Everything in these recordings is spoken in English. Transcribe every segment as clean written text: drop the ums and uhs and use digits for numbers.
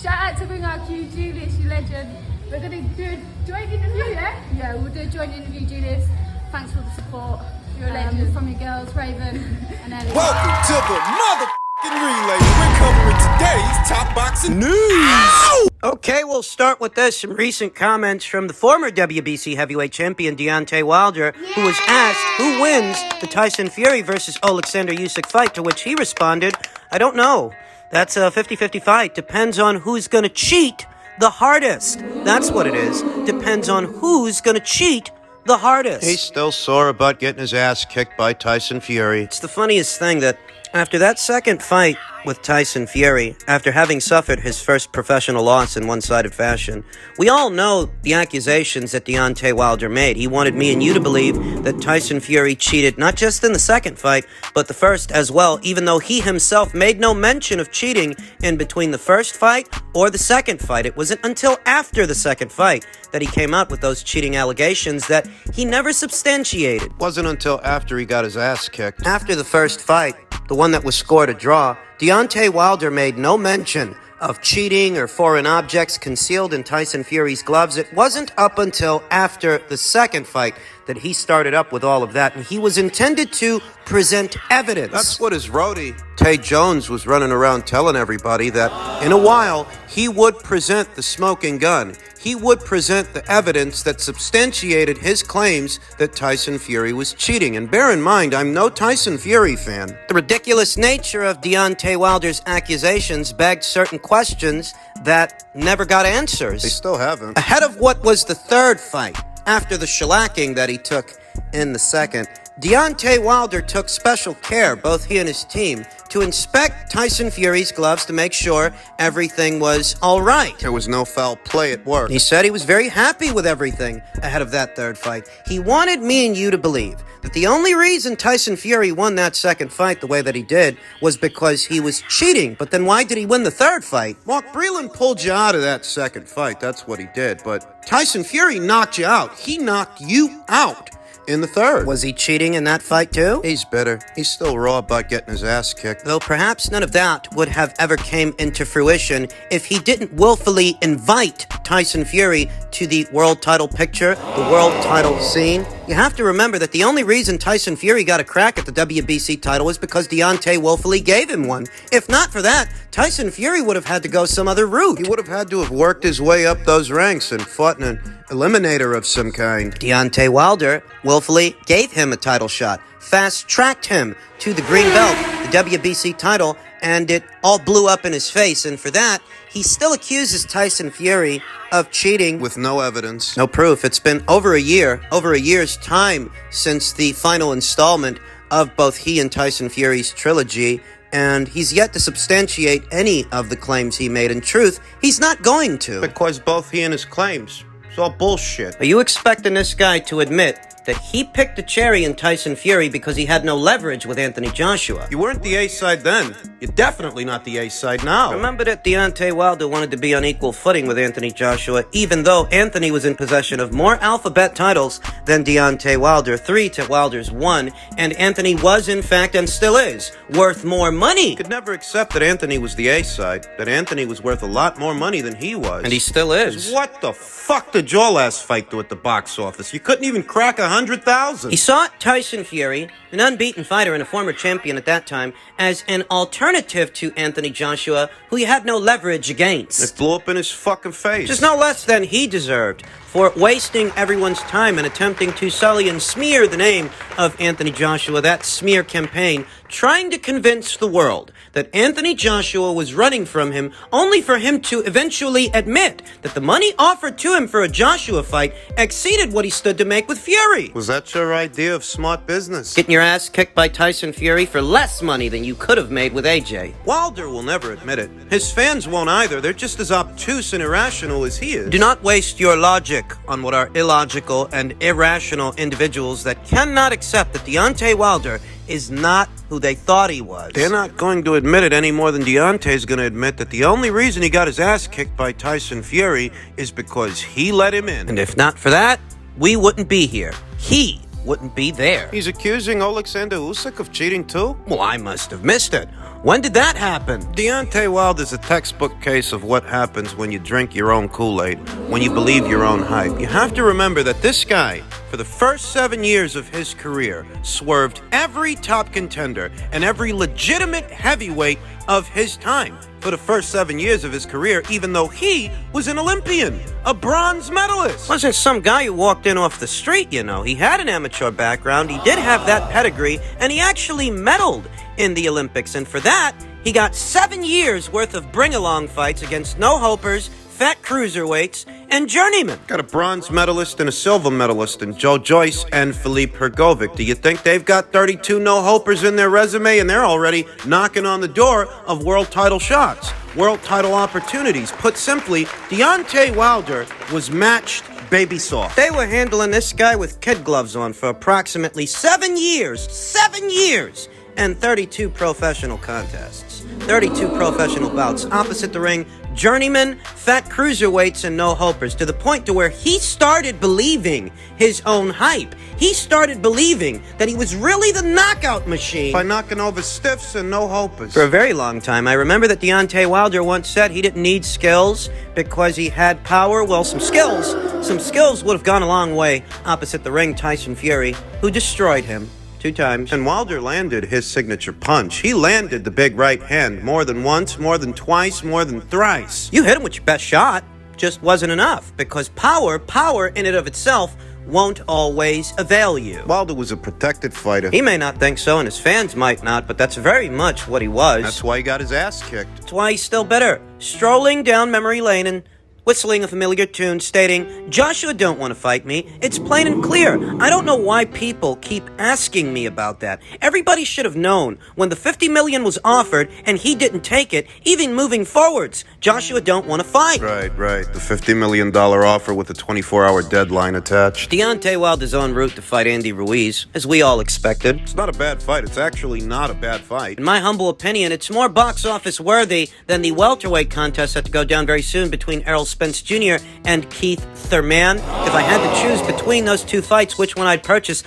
Shout out to Ring RQ, Julius, you legend. We're going to do a joint interview, yeah? Yeah, we'll do a joint interview, Julius. Thanks for the support. You're a legend. From your girls, Raven and Ellie. Welcome to the motherfucking relay. We're covering today's top boxing news. Ow! Okay, we'll start with this. Some recent comments from the former WBC heavyweight champion Deontay Wilder, who was asked who wins the Tyson Fury versus Alexander Usyk fight, to which he responded, I don't know. That's a 50-50 fight. Depends on who's going to cheat the hardest. That's what it is. Depends on who's going to cheat the hardest. He's still sore about getting his ass kicked by Tyson Fury. It's the funniest thing that after that second fight with Tyson Fury, after having suffered his first professional loss in one-sided fashion, we all know the accusations that Deontay Wilder made. He wanted me and you to believe that Tyson Fury cheated not just in the second fight, but the first as well, even though he himself made no mention of cheating in between the first fight or the second fight. It wasn't until after the second fight that he came out with those cheating allegations that he never substantiated. Wasn't until after he got his ass kicked. After the first fight, the one that was scored a draw, Deontay Wilder made no mention of cheating or foreign objects concealed in Tyson Fury's gloves. It wasn't up until after the second fight that he started up with all of that, and he was intended to present evidence. That's what his roadie, Tay Jones, was running around telling everybody, that in a while he would present the smoking gun. He would present the evidence that substantiated his claims that Tyson Fury was cheating. And bear in mind, I'm no Tyson Fury fan. The ridiculous nature of Deontay Wilder's accusations begged certain questions that never got answers. They still haven't. Ahead of what was the third fight, after the shellacking that he took in the second, Deontay Wilder took special care, both he and his team, to inspect Tyson Fury's gloves to make sure everything was all right. There was no foul play at work. He said he was very happy with everything ahead of that third fight. He wanted me and you to believe that the only reason Tyson Fury won that second fight the way that he did was because he was cheating. But then why did he win the third fight? Mark Breland pulled you out of that second fight. That's what he did. But Tyson Fury knocked you out. He knocked you out in the third. Was he cheating in that fight too? He's bitter. He's still raw about getting his ass kicked. Though perhaps none of that would have ever came into fruition if he didn't willfully invite Tyson Fury to the world title picture, the world title scene. You have to remember that the only reason Tyson Fury got a crack at the WBC title was because Deontay willfully gave him one. If not for that, Tyson Fury would have had to go some other route. He would have had to have worked his way up those ranks and fought in an eliminator of some kind. Deontay Wilder willfully gave him a title shot, fast-tracked him to the green belt, the WBC title, and it all blew up in his face. And for that, he still accuses Tyson Fury of cheating. With no evidence. No proof. It's been over a year's time since the final installment of both he and Tyson Fury's trilogy, and he's yet to substantiate any of the claims he made. In truth, he's not going to. Because both he and his claims, it's all bullshit. Are you expecting this guy to admit that he picked the cherry in Tyson Fury because he had no leverage with Anthony Joshua? You weren't the A-side then. You're definitely not the A-side now. Remember that Deontay Wilder wanted to be on equal footing with Anthony Joshua, even though Anthony was in possession of more alphabet titles than Deontay Wilder, 3 to Wilder's 1, and Anthony was, in fact, and still is, worth more money. Could never accept that Anthony was the A-side, that Anthony was worth a lot more money than he was. And he still is. What the fuck did your last fight do at the box office? You couldn't even crack 100,000. He saw Tyson Fury, an unbeaten fighter and a former champion at that time, as an alternative to Anthony Joshua, who he had no leverage against. It blew up in his fucking face. Just no less than he deserved for wasting everyone's time and attempting to sully and smear the name of Anthony Joshua, that smear campaign, trying to convince the world that Anthony Joshua was running from him, only for him to eventually admit that the money offered to him for a Joshua fight exceeded what he stood to make with Fury. Was that your idea of smart business? Getting your ass kicked by Tyson Fury for less money than you could have made with AJ. Wilder will never admit it. His fans won't either. They're just as obtuse and irrational as he is. Do not waste your logic on what are illogical and irrational individuals that cannot accept that Deontay Wilder is not who they thought he was. They're not going to admit it any more than Deontay's going to admit that the only reason he got his ass kicked by Tyson Fury is because he let him in. And if not for that, we wouldn't be here. He wouldn't be there. He's accusing Alexander Usyk of cheating too? Well, I must have missed it. When did that happen? Deontay Wilder's a textbook case of what happens when you drink your own Kool-Aid, when you believe your own hype. You have to remember that this guy, for the first 7 years of his career, swerved every top contender and every legitimate heavyweight of his time. For the first 7 years of his career, even though he was an Olympian, a bronze medalist. Wasn't some guy who walked in off the street, you know. He had an amateur background, he did have that pedigree, and he actually medaled in the Olympics. And for that, he got 7 years worth of bring-along fights against no-hopers, fat cruiserweights, and journeymen. Got a bronze medalist and a silver medalist in Joe Joyce and Filip Hrgovic. Do you think they've got 32 no-hopers in their resume and they're already knocking on the door of world title shots, world title opportunities? Put simply, Deontay Wilder was matched baby soft. They were handling this guy with kid gloves on for approximately 7 years. 7 years! And 32 professional contests. 32 professional bouts opposite the ring, journeymen, fat cruiserweights, and no-hopers, to the point to where he started believing his own hype. He started believing that he was really the knockout machine. By knocking over stiffs and no-hopers. For a very long time. I remember that Deontay Wilder once said he didn't need skills because he had power. Well, some skills would have gone a long way opposite the ring, Tyson Fury, who destroyed him 2 times. And Wilder landed his signature punch. He landed the big right hand more than once, more than twice, more than thrice. You hit him with your best shot. Just wasn't enough, because power in and of itself won't always avail you. Wilder was a protected fighter. He may not think so, and his fans might not, but that's very much what he was. That's why he got his ass kicked. That's why he's still bitter. Strolling down memory lane and whistling a familiar tune stating, "Joshua don't want to fight me." It's plain and clear. I don't know why people keep asking me about that. Everybody should have known when the $50 million was offered and he didn't take it, even moving forwards. Joshua don't want to fight. Right. The $50 million offer with a 24-hour deadline attached. Deontay Wilder's en route to fight Andy Ruiz, as we all expected. It's not a bad fight. It's actually not a bad fight. In my humble opinion, it's more box office worthy than the welterweight contest set to go down very soon between Errol Spence Jr. and Keith Thurman. If I had to choose between those 2 fights, which one I'd purchase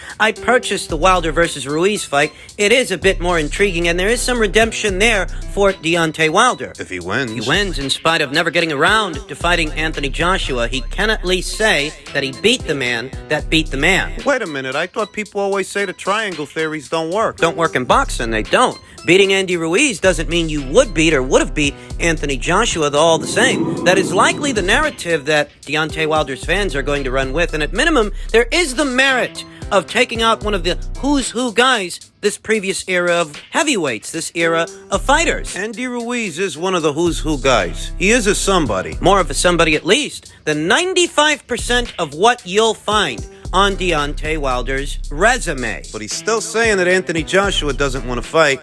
the Wilder versus Ruiz fight. It is a bit more intriguing, and there is some redemption there for Deontay Wilder. If he wins. He wins in spite of never getting around to fighting Anthony Joshua. He can at least say that he beat the man that beat the man. Wait a minute, I thought people always say the triangle theories don't work. Don't work in boxing, they don't. Beating Andy Ruiz doesn't mean you would beat or would have beat Anthony Joshua, though all the same. That is likely the narrative that Deontay Wilder's fans are going to run with, and at minimum, there is the merit of taking out one of the who's who guys this previous era of heavyweights, this era of fighters. Andy Ruiz is one of the who's who guys. He is a somebody. More of a somebody at least than 95% of what you'll find on Deontay Wilder's resume. But he's still saying that Anthony Joshua doesn't want to fight,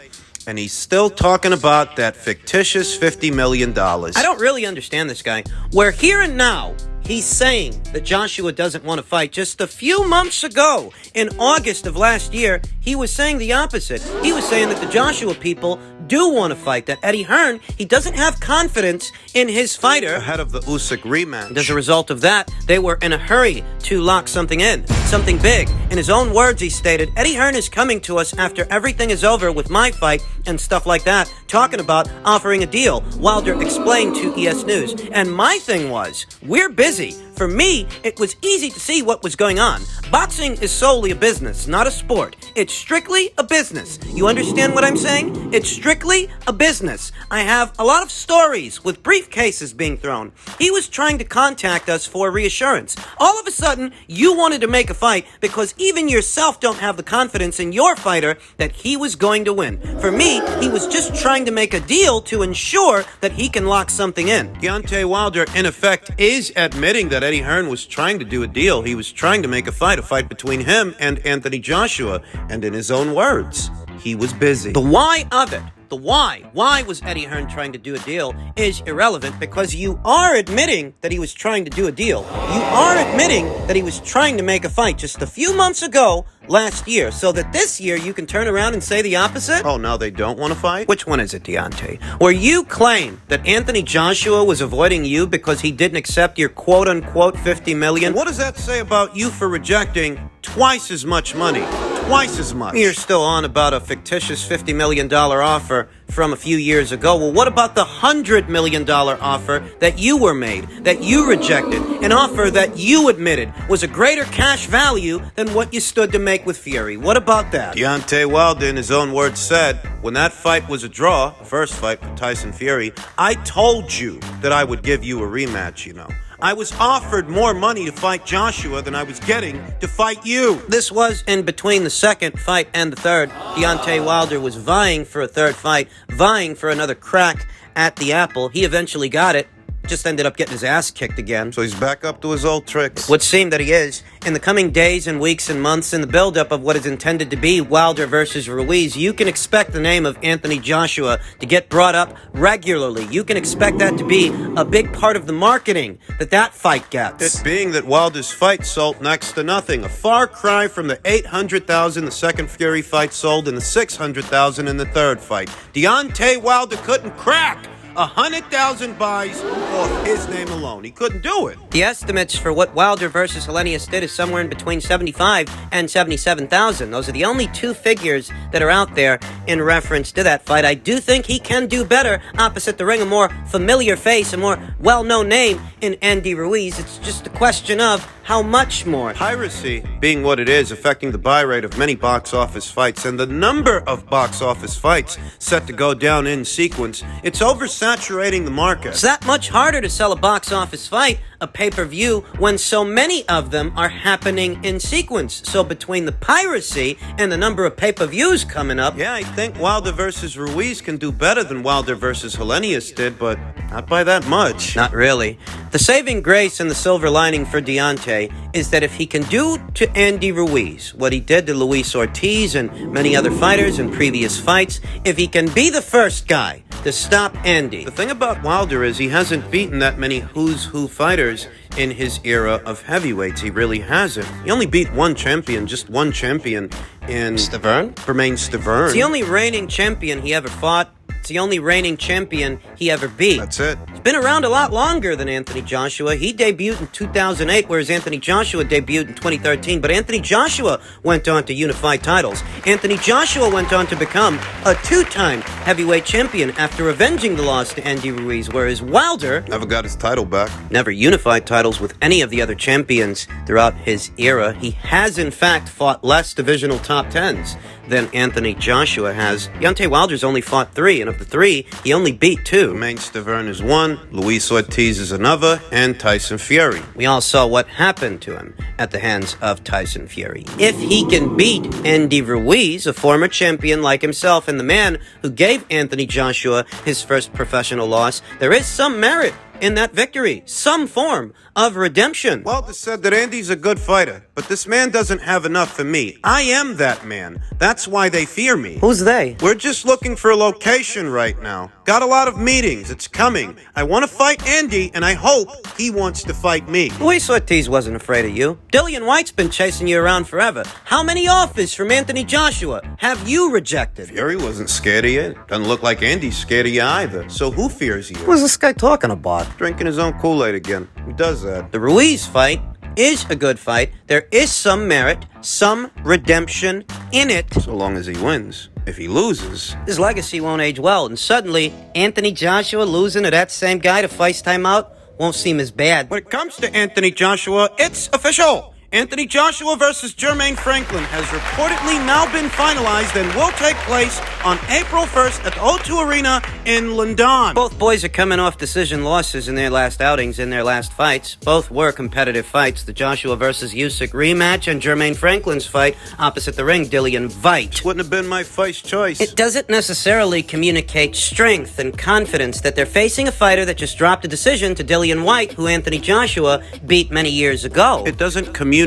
and he's still talking about that fictitious $50 million. I don't really understand this guy. Where here and now, he's saying that Joshua doesn't want to fight. Just a few months ago, in August of last year, he was saying the opposite. He was saying that the Joshua people do want to fight, that Eddie Hearn, he doesn't have confidence in his fighter. Ahead of the Usyk rematch. And as a result of that, they were in a hurry to lock something in, something big. In his own words, he stated, Eddie Hearn is coming to us after everything is over with my fight and stuff like that, talking about offering a deal, Wilder explained to ES News. And my thing was, we're busy. For me, it was easy to see what was going on. Boxing is solely a business, not a sport. It's strictly a business. You understand what I'm saying? It's strictly a business. I have a lot of stories with briefcases being thrown. He was trying to contact us for reassurance. All of a sudden, you wanted to make a fight because even yourself don't have the confidence in your fighter that he was going to win. For me, he was just trying to make a deal to ensure that he can lock something in. Deontay Wilder, in effect, is admitting that Eddie Hearn was trying to do a deal. He was trying to make a fight between him and Anthony Joshua. And in his own words, he was busy. The why of it, the why was Eddie Hearn trying to do a deal is irrelevant because you are admitting that he was trying to do a deal. You are admitting that he was trying to make a fight just a few months ago last year, so that this year you can turn around and say the opposite? Oh, now they don't want to fight? Which one is it, Deontay? Where you claim that Anthony Joshua was avoiding you because he didn't accept your quote-unquote $50 million? What does that say about you for rejecting twice as much money? twice as much. You're still on about a fictitious $50 million offer from a few years ago. Well, what about the $100 million offer that you were made, that you rejected, an offer that you admitted was a greater cash value than what you stood to make with Fury? What about that? Deontay Wilder, in his own words, said, when that fight was a draw, first fight with Tyson Fury, I told you that I would give you a rematch, you know. I was offered more money to fight Joshua than I was getting to fight you. This was in between the second fight and the third. Deontay Wilder was vying for a third fight, vying for another crack at the apple. He eventually got it. Just ended up getting his ass kicked again. So he's back up to his old tricks. Would seem that he is. In the coming days and weeks and months, in the buildup of what is intended to be Wilder versus Ruiz, you can expect the name of Anthony Joshua to get brought up regularly. You can expect that to be a big part of the marketing that fight gets. It being that Wilder's fight sold next to nothing. A far cry from the 800,000 the second Fury fight sold and the 600,000 in the third fight. Deontay Wilder couldn't crack 100,000 buys off his name alone. He couldn't do it. The estimates for what Wilder versus Hellenius did is somewhere in between 75 and 77,000. Those are the only two figures that are out there in reference to that fight. I do think he can do better opposite the ring, a more familiar face, a more well-known name in Andy Ruiz. It's just a question of how much more. Piracy being what it is, affecting the buy rate of many box office fights and the number of box office fights set to go down in sequence, it's oversaturating the market. It's that much harder to sell a box office fight, a pay-per-view, when so many of them are happening in sequence. So between the piracy and the number of pay-per-views coming up... Yeah, I think Wilder versus Ruiz can do better than Wilder versus Hellenius did, but not by that much. Not really. The saving grace and the silver lining for Deontay is that if he can do to Andy Ruiz what he did to Luis Ortiz and many other fighters in previous fights, if he can be the first guy to stop Andy. The thing about Wilder is he hasn't beaten that many who's who fighters in his era of heavyweights. He really hasn't. He only beat one champion, just one champion in... Stavern? Bermain Stavern. It's the only reigning champion he ever fought. It's the only reigning champion he ever beat. That's it. He's been around a lot longer than Anthony Joshua. He debuted in 2008, whereas Anthony Joshua debuted in 2013. But Anthony Joshua went on to unify titles. Anthony Joshua went on to become a two-time heavyweight champion after avenging the loss to Andy Ruiz, whereas Wilder Never got his title back. never unified titles with any of the other champions throughout his era. He has, in fact, fought less divisional top tens than Anthony Joshua has. Deontay Wilder's only fought 3, and of the 3, he only beat 2. Bermain Stavern is one, Luis Ortiz is another, and Tyson Fury. We all saw what happened to him at the hands of Tyson Fury. If he can beat Andy Ruiz, a former champion like himself, and the man who gave Anthony Joshua his first professional loss, there is some merit in that victory, some form of redemption. Wilder said that Andy's a good fighter, but this man doesn't have enough for me. I am that man. That's why they fear me. Who's they? We're just looking for a location right now. Got a lot of meetings. It's coming. I want to fight Andy, and I hope he wants to fight me. Luis Ortiz wasn't afraid of you. Dillian White's been chasing you around forever. How many offers from Anthony Joshua have you rejected? Fury wasn't scared of you. Doesn't look like Andy's scared of you either. So who fears you? What's this guy talking about? Drinking his own Kool-Aid again. Who does that? The Ruiz fight is a good fight. There is some merit, some redemption in it. So long as he wins. If he loses... His legacy won't age well, and suddenly, Anthony Joshua losing to that same guy to Feist timeout won't seem as bad. When it comes to Anthony Joshua, it's official. Anthony Joshua versus Jermaine Franklin has reportedly now been finalized and will take place on April 1st at the O2 Arena in London. Both boys are coming off decision losses in their last outings, in their last fights. Both were competitive fights. The Joshua versus Usyk rematch and Jermaine Franklin's fight opposite the ring, Dillian White. Wouldn't have been my first choice. It doesn't necessarily communicate strength and confidence that they're facing a fighter that just dropped a decision to Dillian White, who Anthony Joshua beat many years ago. It doesn't communicate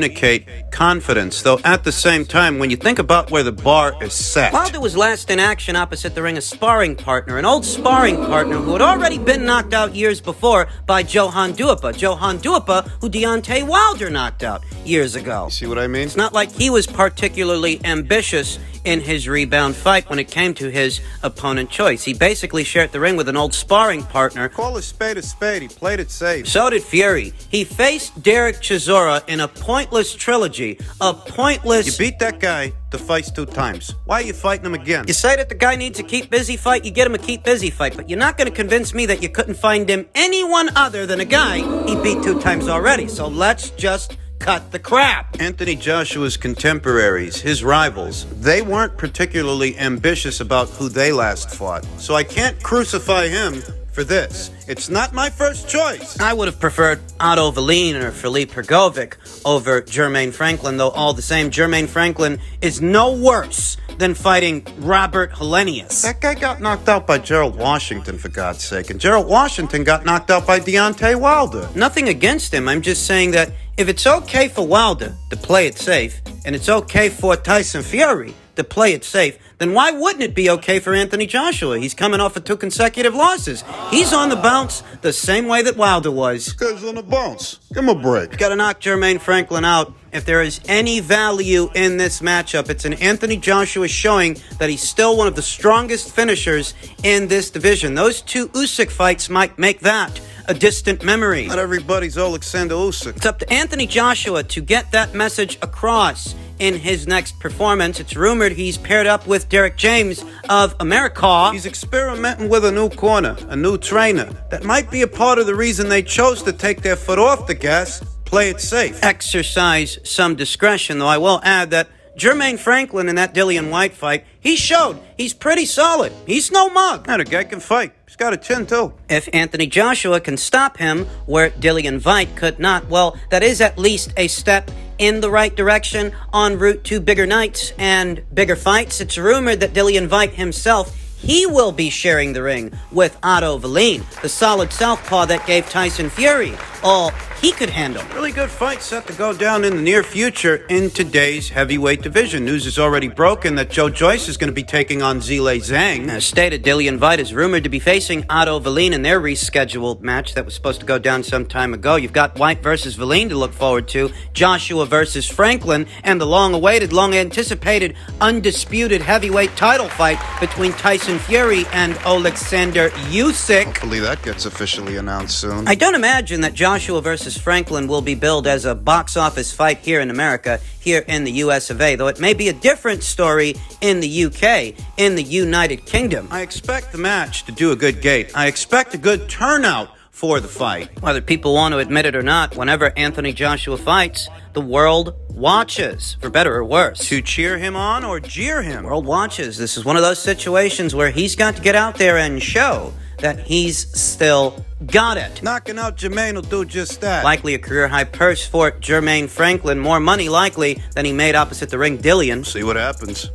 confidence, though at the same time, when you think about where the bar is set. Wilder was last in action opposite the ring, a sparring partner, an old sparring partner who had already been knocked out years before by Johan Duhaupas. Johan Duhaupas, who Deontay Wilder knocked out years ago. See what I mean? It's not like he was particularly ambitious in his rebound fight when it came to his opponent choice. He basically shared the ring with an old sparring partner. Call a spade a spade. He played it safe. So did Fury. He faced Derek Chisora in a pointless trilogy. A pointless... You beat that guy, to fight 2 times. Why are you fighting him again? You say that the guy needs a keep busy fight, you get him a keep busy fight, but you're not going to convince me that you couldn't find him anyone other than a guy he beat 2 times already. So let's just cut the crap. Anthony Joshua's contemporaries, his rivals, they weren't particularly ambitious about who they last fought. So I can't crucify him for this. It's not my first choice. I would have preferred Otto Wallin or Philippe Hrgovic over Jermaine Franklin, though all the same, Jermaine Franklin is no worse than fighting Robert Helenius. That guy got knocked out by Gerald Washington, for God's sake, and Gerald Washington got knocked out by Deontay Wilder. Nothing against him. I'm just saying that if it's okay for Wilder to play it safe, and it's okay for Tyson Fury to play it safe, then why wouldn't it be okay for Anthony Joshua? He's coming off of 2 consecutive losses. He's on the bounce the same way that Wilder was. This guy's on the bounce. Give him a break. Got to knock Jermaine Franklin out. If there is any value in this matchup, it's an Anthony Joshua showing that he's still one of the strongest finishers in this division. Those 2 Usyk fights might make that a distant memory. Not everybody's Alexander Usyk. It's up to Anthony Joshua to get that message across in his next performance. It's rumored he's paired up with Derek James of America. He's experimenting with a new corner, a new trainer. That might be a part of the reason they chose to take their foot off the gas. Play it safe. Exercise some discretion, though I will add that Jermaine Franklin in that Dillian White fight, he showed he's pretty solid. He's no mug. Now the guy can fight. He's got a chin, too. If Anthony Joshua can stop him where Dillian White could not, well, that is at least a step in the right direction en route to bigger nights and bigger fights. It's rumored that Dillian White himself, he will be sharing the ring with Otto Wallin, the solid southpaw that gave Tyson Fury all he could handle. Really good fight set to go down in the near future in today's heavyweight division. News is already broken that Joe Joyce is going to be taking on Zhilei Zhang. As stated, Dillian White is rumored to be facing Otto Wallin in their rescheduled match that was supposed to go down some time ago. You've got White versus Wallin to look forward to, Joshua versus Franklin, and the long-awaited, long-anticipated, undisputed heavyweight title fight between Tyson Fury and Alexander Usyk. Hopefully that gets officially announced soon. I don't imagine that Joshua versus Franklin will be billed as a box office fight here in America, here in the US of A, though it may be a different story in the UK, in the United Kingdom. I expect the match to do a good gate. I expect a good turnout for the fight. Whether people want to admit it or not, whenever Anthony Joshua fights, the world watches, for better or worse. To cheer him on or jeer him? World watches. This is one of those situations where he's got to get out there and show that he's still got it. Knocking out Jermaine will do just that. Likely a career-high purse for Jermaine Franklin. More money likely than he made opposite the ring Dillian. See what happens.